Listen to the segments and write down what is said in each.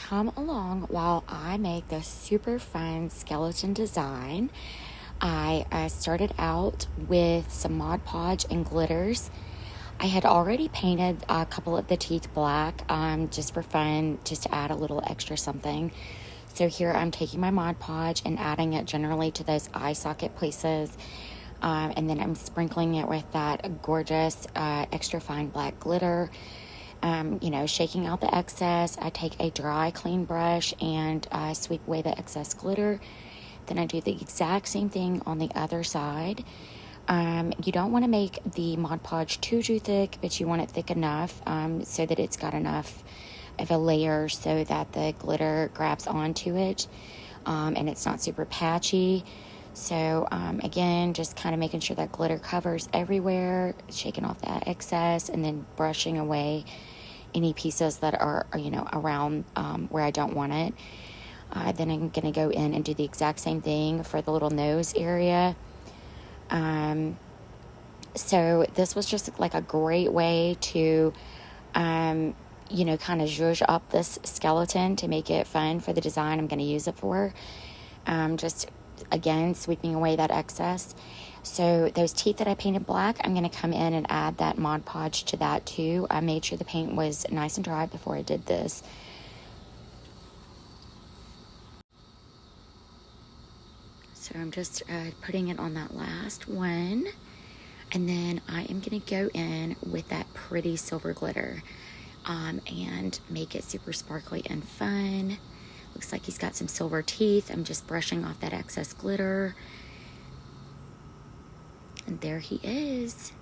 come along while I make this super fun skeleton design. I started out with some Mod Podge and glitters. I had already painted a couple of the teeth black just for fun, just to add a little extra something. So here I'm taking my Mod Podge and adding it generally to those eye socket places. And then I'm sprinkling it with that gorgeous extra fine black glitter. Shaking out the excess. I take a dry, clean brush and sweep away the excess glitter. Then I do the exact same thing on the other side. You don't want to make the Mod Podge too thick, but you want it thick enough so that it's got enough of a layer so that the glitter grabs onto it and it's not super patchy. So again, just kind of making sure that glitter covers everywhere, shaking off that excess, and then brushing away any pieces that are around where I don't want it. Then I'm going to go in and do the exact same thing for the little nose area. So this was just like a great way to, kind of zhuzh up this skeleton to make it fun for the design I'm going to use it for. Just, again, sweeping away that excess. So those teeth that I painted black, I'm going to come in and add that Mod Podge to that too. I made sure the paint was nice and dry before I did this. So I'm just putting it on that last one. And then I am going to go in with that pretty silver glitter and make it super sparkly and fun. Looks like he's got some silver teeth. I'm just brushing off that excess glitter. And there he is.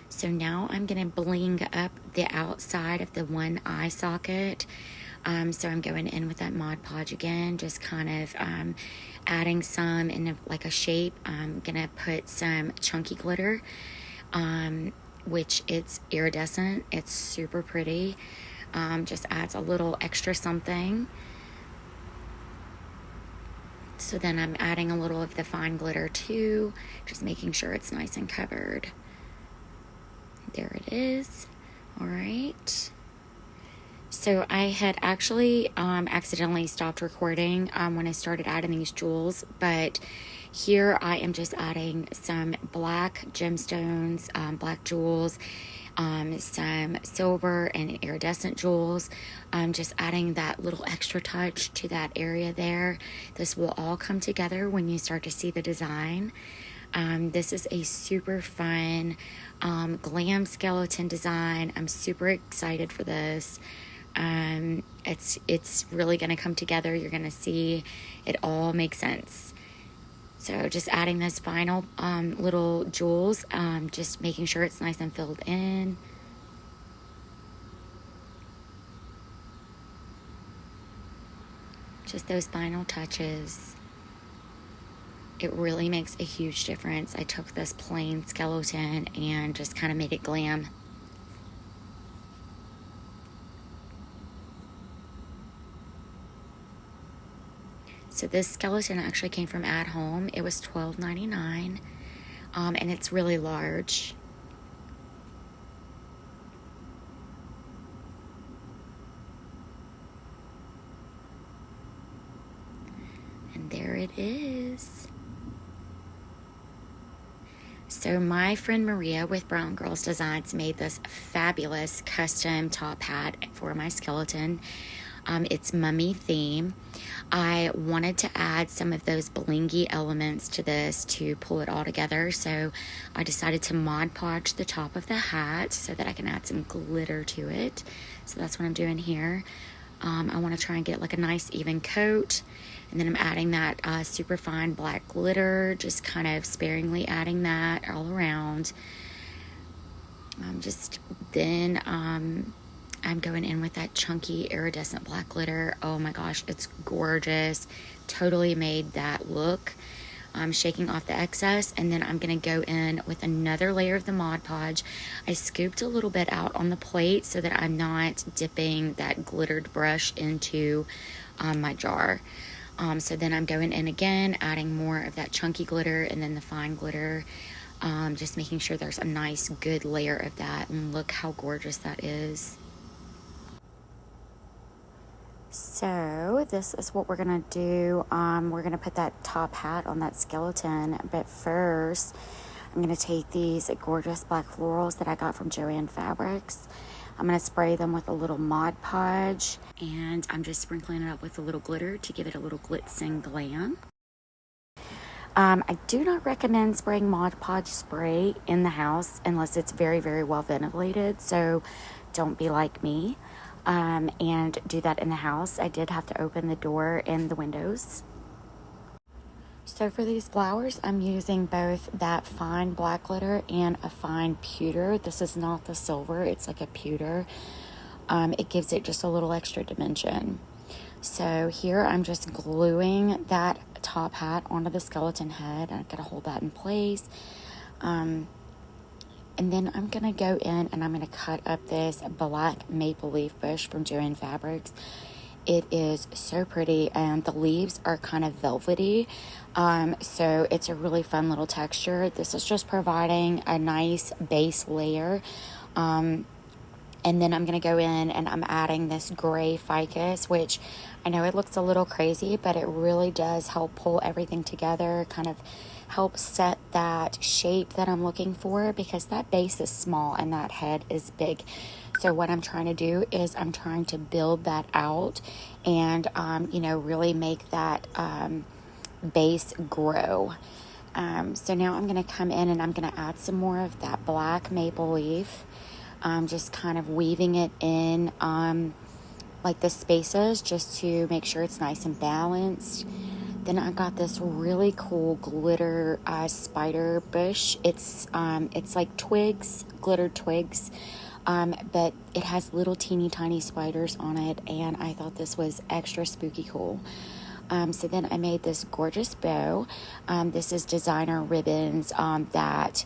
So now I'm going to bling up the outside of the one eye socket. So I'm going in with that Mod Podge again, just kind of adding some in like a shape. I'm going to put some chunky glitter, which it's iridescent. It's super pretty. Just adds a little extra something. So then I'm adding a little of the fine glitter too, just making sure it's nice and covered. There it is. All right. So I had actually accidentally stopped recording when I started adding these jewels, but here I am just adding some black gemstones, black jewels, some silver and iridescent jewels. Just adding that little extra touch to that area there. This will all come together when you start to see the design. This is a super fun glam skeleton design. I'm super excited for this. It's really going to come together. You're going to see it all make sense. So just adding those final little jewels, just making sure it's nice and filled in. Just those final touches. It really makes a huge difference. I took this plain skeleton and just kind of made it glam. So this skeleton actually came from At Home. It was $12.99, and it's really large. And there it is. So my friend Maria with Brown Girls Designs made this fabulous custom top hat for my skeleton. It's mummy theme. I wanted to add some of those blingy elements to this to pull it all together, so I decided to Mod Podge the top of the hat so that I can add some glitter to it. So that's what I'm doing here. I want to try and get like a nice even coat, and then I'm adding that super fine black glitter, just kind of sparingly adding that all around. I'm going in with that chunky iridescent black glitter. Oh my gosh, it's gorgeous. Totally made that look. I'm shaking off the excess, and then I'm going to go in with another layer of the Mod Podge. I scooped a little bit out on the plate so that I'm not dipping that glittered brush into my jar. So then I'm going in again, adding more of that chunky glitter and then the fine glitter. Just making sure there's a nice good layer of that, and look how gorgeous that is. So this is what we're gonna do. We're gonna put that top hat on that skeleton, but first I'm gonna take these gorgeous black florals that I got from Joann Fabrics. I'm gonna spray them with a little Mod Podge, and I'm just sprinkling it up with a little glitter to give it a little glitz and glam. I do not recommend spraying Mod Podge spray in the house unless it's very, very well ventilated, so don't be like me and do that in the house. I did have to open the door and the windows. So for these flowers, I'm using both that fine black glitter and a fine pewter. This is not the silver, it's like a pewter. It gives it just a little extra dimension. So here I'm just gluing that top hat onto the skeleton head. I gotta hold that in place. And then I'm gonna go in and I'm gonna cut up this black maple leaf bush from Joann Fabrics. It is so pretty, and the leaves are kind of velvety, so it's a really fun little texture. This is just providing a nice base layer. And then I'm going to go in and I'm adding this gray ficus, which I know it looks a little crazy, but it really does help pull everything together, kind of help set that shape that I'm looking for, because that base is small and that head is big. So what I'm trying to do is I'm trying to build that out and, really make that base grow. So now I'm going to come in and I'm going to add some more of that black maple leaf. Just kind of weaving it in like the spaces just to make sure it's nice and balanced. Then I got this really cool glitter spider bush. It's like twigs, glittered twigs, but it has little teeny tiny spiders on it, and I thought this was extra spooky cool. So then I made this gorgeous bow. This is designer ribbons that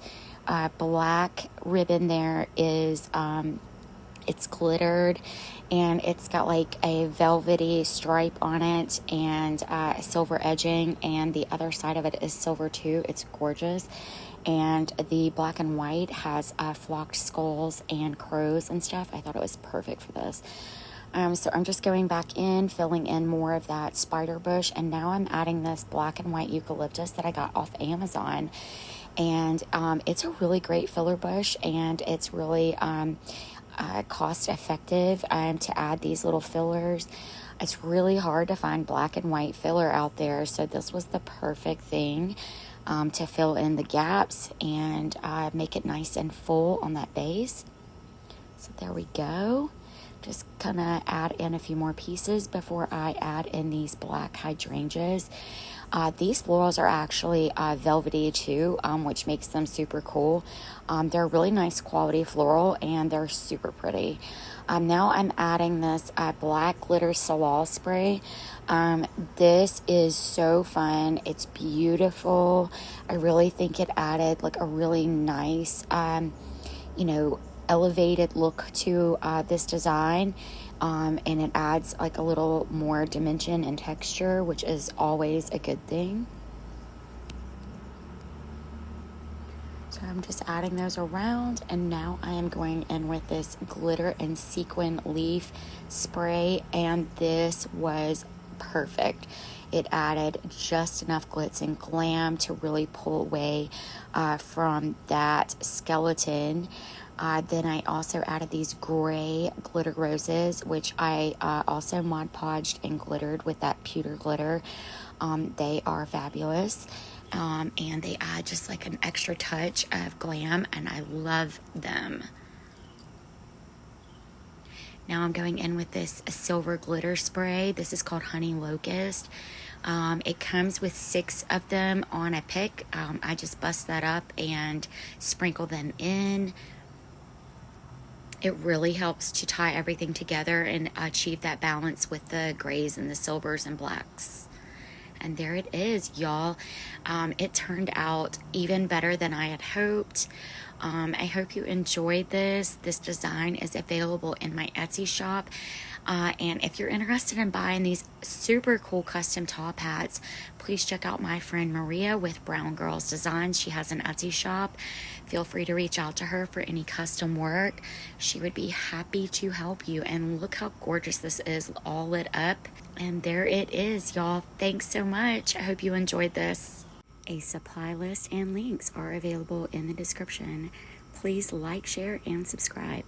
black ribbon there is it's glittered, and it's got like a velvety stripe on it and silver edging, and the other side of it is silver too. It's gorgeous. And the black and white has flocked skulls and crows and stuff. I thought it was perfect for this. So I'm just going back in, filling in more of that spider bush, and now I'm adding this black and white eucalyptus that I got off Amazon. And it's a really great filler bush, and it's really cost effective to add these little fillers. It's really hard to find black and white filler out there, so this was the perfect thing to fill in the gaps and make it nice and full on that base. So there we go. Just gonna add in a few more pieces before I add in these black hydrangeas. These florals are actually velvety too, which makes them super cool. They're a really nice quality floral, and they're super pretty. Now I'm adding this black glitter salal spray. This is so fun. It's beautiful. I really think it added like a really nice, elevated look to this design. And it adds like a little more dimension and texture, which is always a good thing. So I'm just adding those around, and now I am going in with this glitter and sequin leaf spray, and this was perfect. It added just enough glitz and glam to really pull away from that skeleton. Then I also added these gray glitter roses, which I also Mod Podged and glittered with that pewter glitter. They are fabulous, and they add just like an extra touch of glam, and I love them. Now I'm going in with this silver glitter spray. This is called Honey Locust. It comes with 6 of them on a pick. I just bust that up and sprinkle them in. It really helps to tie everything together and achieve that balance with the grays and the silvers and blacks. And there it is, y'all. It turned out even better than I had hoped. I hope you enjoyed this. This design is available in my Etsy shop. And if you're interested in buying these super cool custom top hats, please check out my friend Maria with Brown Girls Designs. She has an Etsy shop. Feel free to reach out to her for any custom work. She would be happy to help you. And look how gorgeous this is, all lit up. And there it is, y'all. Thanks so much. I hope you enjoyed this. A supply list and links are available in the description. Please like, share, and subscribe.